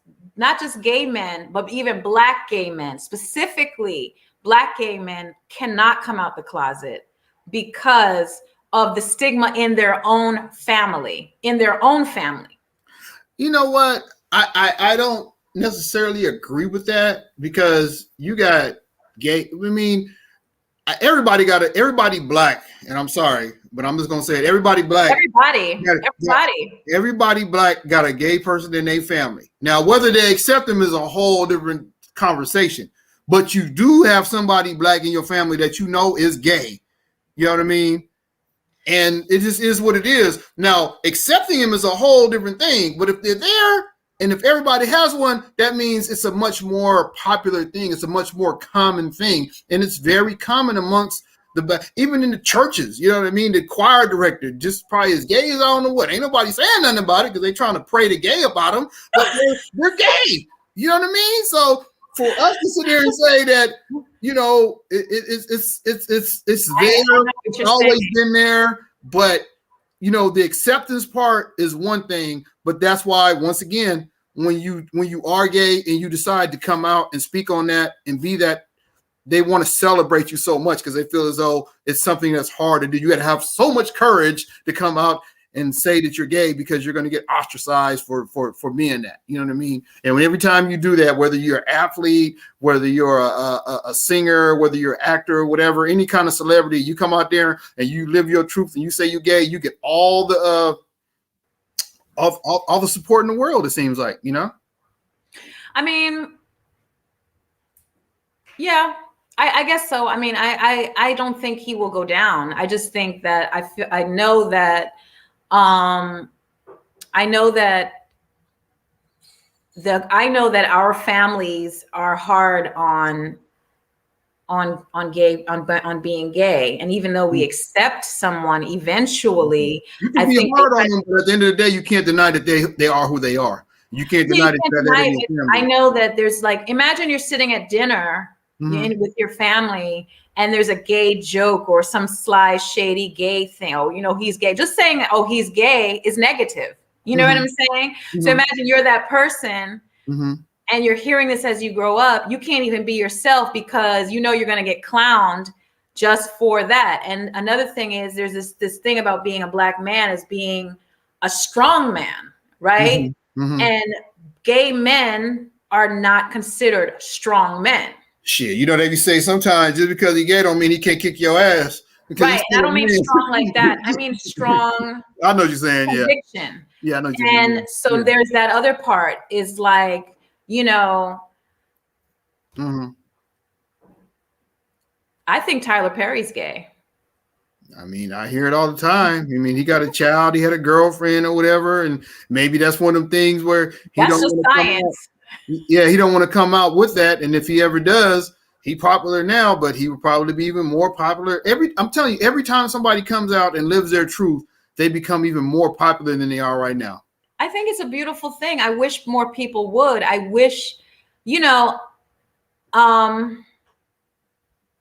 Speaker 1: gay men, but even Black gay men, specifically Black gay men cannot come out the closet because of the stigma in their own family, You
Speaker 2: know what? I don't necessarily agree with that because you got gay. I mean, everybody Black, and I'm sorry, but I'm just gonna say it. Everybody Black. Everybody Black got a gay person in their family. Now, whether they accept them is a whole different conversation. But you do have somebody Black in your family that is gay. You know what I mean? And it just is what it is. Now, accepting him is a whole different thing. But if they're there and if everybody has one, that means it's a much more popular thing. It's a much more common thing. And it's very common amongst even in the churches, you know what I mean? The choir director just probably as gay as I don't know what. Ain't nobody saying nothing about it because they're trying to pray to gay about them, but they're gay. You know what I mean? So for us to sit there and say that, it's there, it's always been there, but the acceptance part is one thing, but that's why once again, when you are gay and you decide to come out and speak on that and be that, they want to celebrate you so much because they feel as though it's something that's hard to do. You got to have so much courage to come out and say that you're gay because you're going to get ostracized for being that. You know what I mean? And every time you do that, whether you're an athlete, whether you're a singer, whether you're an actor, whatever, any kind of celebrity, you come out there and you live your truth and you say you're gay, you get all the all the support in the world. It seems like,
Speaker 1: I mean, yeah. I guess so. I mean, I don't think he will go down. I just think that I know that our families are hard on being gay, and even though we accept someone eventually,
Speaker 2: you can be hard on them, but at the end of the day, you can't deny that they are who they are. You can't deny that.
Speaker 1: I know that there's imagine you're sitting at dinner. With your family and there's a gay joke or some sly shady gay thing, he's gay, just saying he's gay is negative, what I'm saying? So imagine you're that person and you're hearing this as you grow up. You can't even be yourself because you're going to get clowned just for that. And another thing is there's this thing about being a Black man as being a strong man, right? And gay men are not considered strong men.
Speaker 2: Shit, you know they be say sometimes just because he gay don't mean he can't kick your ass.
Speaker 1: Right. I don't mean strong like that. I mean strong.
Speaker 2: I know what you're saying.
Speaker 1: Conviction.
Speaker 2: Yeah. I know what
Speaker 1: you're saying. And so there's that other part is like, you know, I think Tyler Perry's gay.
Speaker 2: I mean, I hear it all the time. I mean, he got a child, he had a girlfriend or whatever, and maybe that's one of them things where he
Speaker 1: that's
Speaker 2: don't
Speaker 1: just science.
Speaker 2: He don't want to come out with that. And if he ever does, he popular now, but he would probably be even more popular. I'm telling you, every time somebody comes out and lives their truth, they become even more popular than they are right now.
Speaker 1: I think it's a beautiful thing. I wish more people would. I wish, you know,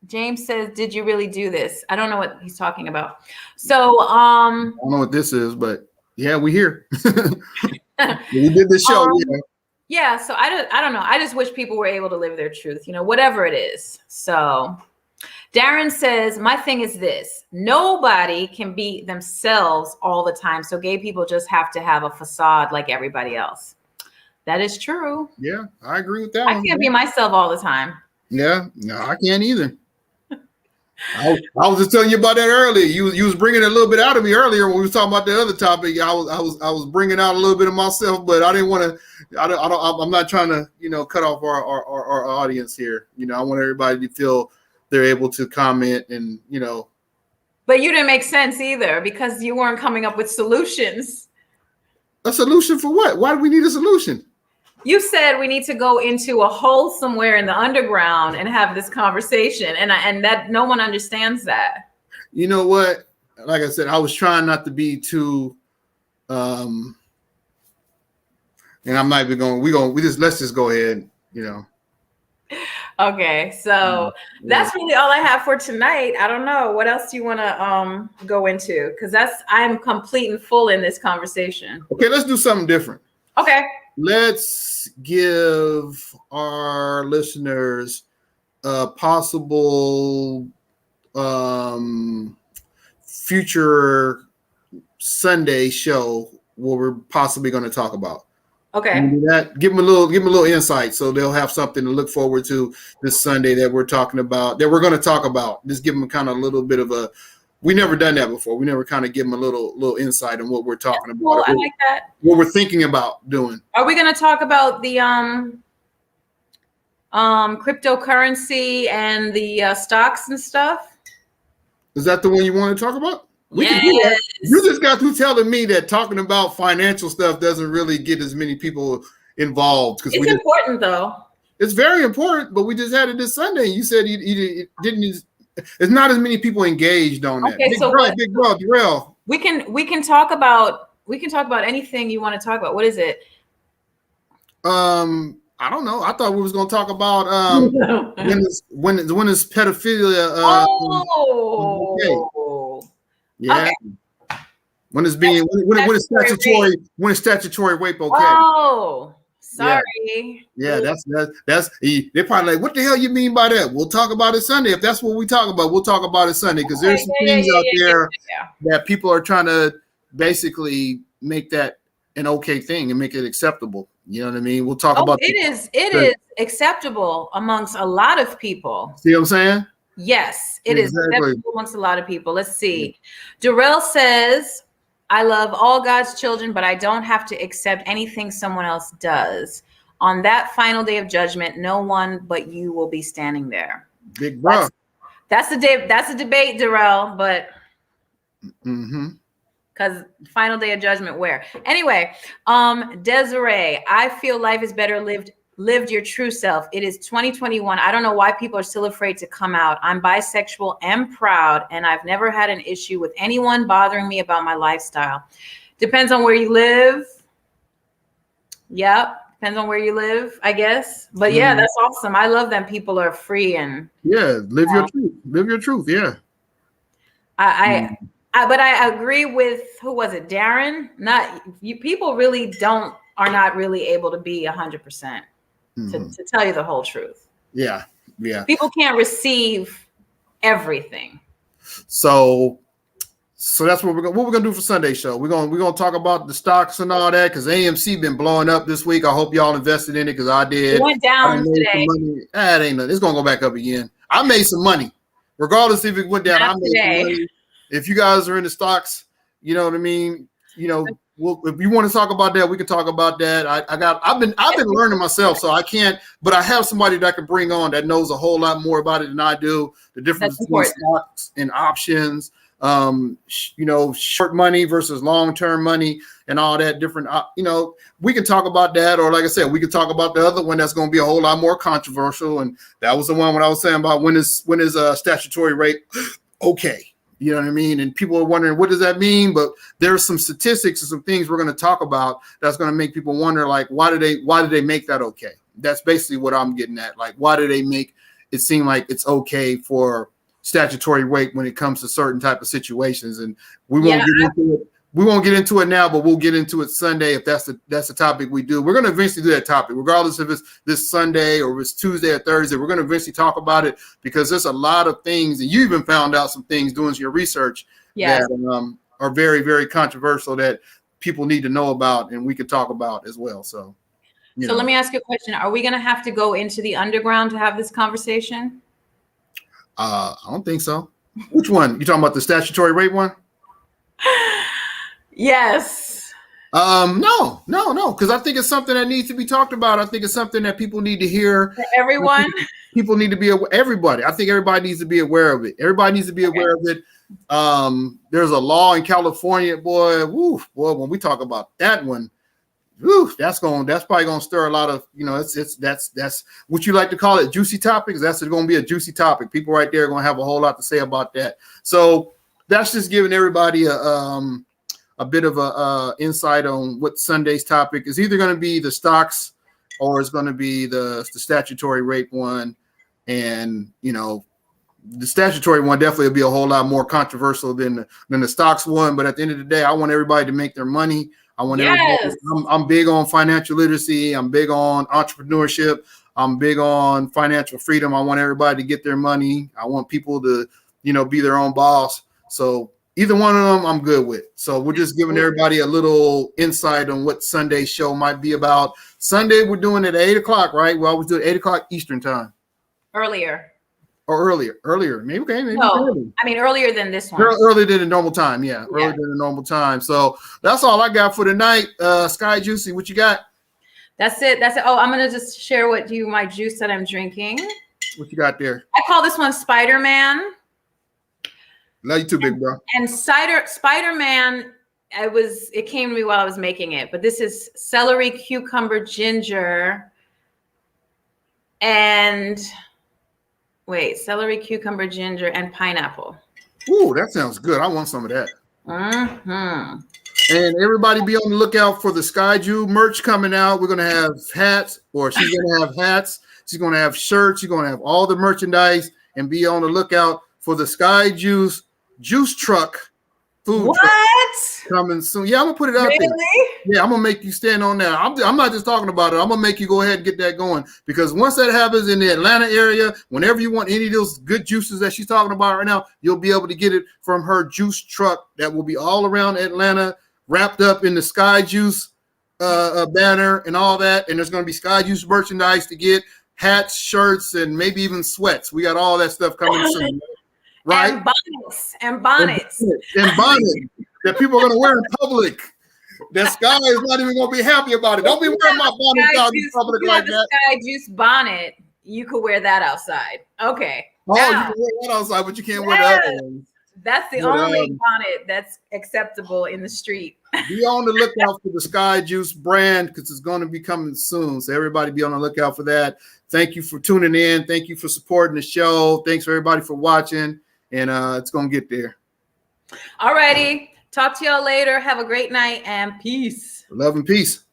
Speaker 1: James says, did you really do this? I don't know what he's talking about. So I
Speaker 2: don't know what this is, but yeah, we here. We did the show.
Speaker 1: Yeah, so I don't know. I just wish people were able to live their truth, you know, whatever it is. So Darren says, my thing is this. Nobody can be themselves all the time. So gay people just have to have a facade like everybody else. That is true.
Speaker 2: Yeah, I agree with that.
Speaker 1: I can't be myself all the time.
Speaker 2: Yeah, no, I can't either. I was just telling you about that earlier. You was bringing a little bit out of me earlier when we was talking about the other topic. I was bringing out a little bit of myself, but I didn't want to. I'm not trying to, you know, cut off our audience here. You know, I want everybody to feel they're able to comment and, you know.
Speaker 1: But you didn't make sense either because you weren't coming up with solutions.
Speaker 2: A solution for what? Why do we need a solution?
Speaker 1: You said we need to go into a hole somewhere in the underground and have this conversation, and that no one understands that.
Speaker 2: You know what? Like I said, I was trying not to be too, and I'm not even going. Let's just go ahead. You know.
Speaker 1: Okay, so that's really all I have for tonight. I don't know what else do you want to go into, because I'm complete and full in this conversation.
Speaker 2: Okay, let's do something different.
Speaker 1: Okay.
Speaker 2: Let's give our listeners a possible future Sunday show what we're possibly going to talk about.
Speaker 1: Okay.
Speaker 2: Give them a little insight so they'll have something to look forward to this Sunday that we're talking about, that we're going to talk about. Just give them kind of a little bit of a. We never done that before. We never kind of give them a little insight on what we're talking about.
Speaker 1: Well, I like that.
Speaker 2: What we're thinking about doing.
Speaker 1: Are we going to talk about the cryptocurrency and the stocks and stuff?
Speaker 2: Is that the one you want to talk about? We
Speaker 1: can
Speaker 2: do that. You just got through telling me that talking about financial stuff doesn't really get as many people involved.
Speaker 1: It's important, though.
Speaker 2: It's very important, but we just had it this Sunday. You said you didn't. There's not as many people engaged on that.
Speaker 1: Okay,
Speaker 2: Big bro, Darrell.
Speaker 1: We can talk about anything you want to talk about. What is it?
Speaker 2: I don't know. I thought we was gonna talk about when is pedophilia.
Speaker 1: Okay.
Speaker 2: Yeah. Okay. When is statutory rape okay?
Speaker 1: Oh. Sorry.
Speaker 2: Yeah, that's they're probably like, what the hell you mean by that? We'll talk about it Sunday. If that's what we talk about, we'll talk about it Sunday, because there's some things out there that people are trying to basically make that an okay thing and make it acceptable. You know what I mean? We'll talk about
Speaker 1: it is acceptable amongst a lot of people.
Speaker 2: See what I'm saying?
Speaker 1: Yes, it is acceptable amongst a lot of people. Let's see. Darrell says, I love all God's children, but I don't have to accept anything someone else does. On that final day of judgment, no one but you will be standing there.
Speaker 2: Big bro.
Speaker 1: That's a debate, Darrell, but because final day of judgment, where? Anyway, Desiree, I feel life is better lived your true self. It is 2021. I don't know why people are still afraid to come out. I'm bisexual and proud, and I've never had an issue with anyone bothering me about my lifestyle. Depends on where you live. Yep. Depends on where you live, I guess. But yeah, that's awesome. I love that people are free and
Speaker 2: live your truth. Live your truth. Yeah.
Speaker 1: But I agree with, who was it? Darren? People really are not really able to be 100%. To tell you the whole truth.
Speaker 2: Yeah.
Speaker 1: People can't receive everything.
Speaker 2: So So that's what we're gonna do for Sunday show. We're gonna talk about the stocks and all that because AMC been blowing up this week. I hope y'all invested in it because I did.
Speaker 1: It went down today.
Speaker 2: That ain't nothing. It's gonna go back up again. I made some money, regardless if it went down. I made some money. If you guys are into stocks, you know what I mean. You know, if you want to talk about that, we can talk about that. I've been learning myself, so I can't. But I have somebody that I can bring on that knows a whole lot more about it than I do. The difference between stocks and options. You know, short money versus long-term money and all that different, you know, we can talk about that. Or like I said, we could talk about the other one that's going to be a whole lot more controversial. And that was the one when I was saying about when is a statutory rate okay. You know what I mean? And people are wondering, what does that mean? But there's some statistics and some things we're going to talk about that's going to make people wonder, like, why did they make that okay? That's basically what I'm getting at. Like, why do they make it seem like it's okay for statutory rate when it comes to certain type of situations? And we won't get into it. We won't get into it now, but we'll get into it Sunday if that's the topic we do. We're going to eventually do that topic, regardless if it's this Sunday or it's Tuesday or Thursday. We're going to eventually talk about it because there's a lot of things, and you even found out some things doing your research that are very, very controversial that people need to know about, and we can talk about as well. So
Speaker 1: let me ask you a question. Are we going to have to go into the underground to have this conversation?
Speaker 2: I don't think so. Which one? You talking about the statutory rate one?
Speaker 1: Yes.
Speaker 2: No, because I think it's something that needs to be talked about. I think it's something that people need to hear.
Speaker 1: For everyone?
Speaker 2: People need to be aware. Everybody. I think everybody needs to be aware of it. Everybody needs to be aware of it. There's a law in California, boy, when we talk about that one, that's probably gonna stir a lot of, you know, that's what you like to call it, juicy topics. That's going to be a juicy topic. People right there are going to have a whole lot to say about that. So that's just giving everybody a bit of a insight on what Sunday's topic is. Either going to be the stocks or it's going to be the statutory rate one. And, you know, the statutory one definitely will be a whole lot more controversial than the stocks one. But at the end of the day, I want everybody to make their money. I want everybody. I'm big on financial literacy. I'm big on entrepreneurship. I'm big on financial freedom. I want everybody to get their money. I want people to, you know, be their own boss. So either one of them I'm good with. So we're just giving everybody a little insight on what Sunday's show might be about. Sunday, we're doing it at 8 o'clock, right? We always do it at 8 o'clock Eastern time.
Speaker 1: Earlier.
Speaker 2: Or earlier. Maybe early.
Speaker 1: I mean, earlier than this one.
Speaker 2: Earlier than the normal time, yeah. Earlier than the normal time. So that's all I got for tonight. Sky Juicy, what you got?
Speaker 1: That's it. Oh, I'm going to just share my juice that I'm drinking.
Speaker 2: What you got there?
Speaker 1: I call this one Spider-Man.
Speaker 2: Love you too, big bro.
Speaker 1: And Spider-Man, it came to me while I was making it, but this is celery, cucumber, ginger, and celery, cucumber, ginger, and pineapple.
Speaker 2: Ooh, that sounds good. I want some of that.
Speaker 1: Mm-hmm.
Speaker 2: And everybody be on the lookout for the Sky Jew merch coming out. We're going to have hats, or she's going to have hats. She's going to have shirts. She's going to have all the merchandise, and be on the lookout for the Sky Juice juice truck food truck coming soon. Yeah, I'm gonna put it out there. Yeah, I'm gonna make you stand on that. I'm not just talking about it. I'm gonna make you go ahead and get that going, because once that happens in the Atlanta area, whenever you want any of those good juices that she's talking about right now, you'll be able to get it from her juice truck that will be all around Atlanta, wrapped up in the Sky Juice banner and all that. And there's gonna be Sky Juice merchandise to get, hats, shirts, and maybe even sweats. We got all that stuff coming soon. Right?
Speaker 1: And bonnets
Speaker 2: that people are going to wear in public. That Sky is not even going to be happy about it. Don't be wearing my bonnet out in public like that.
Speaker 1: Sky Juice bonnet, you could wear that outside. Okay.
Speaker 2: Oh, you can wear that outside, but you can't wear the other ones.
Speaker 1: That's the only bonnet that's acceptable in the street.
Speaker 2: Be on the lookout for the Sky Juice brand, because it's going to be coming soon. So everybody be on the lookout for that. Thank you for tuning in. Thank you for supporting the show. Thanks for everybody for watching. And it's going to get there.
Speaker 1: All righty. Talk to y'all later. Have a great night and peace.
Speaker 2: Love and peace.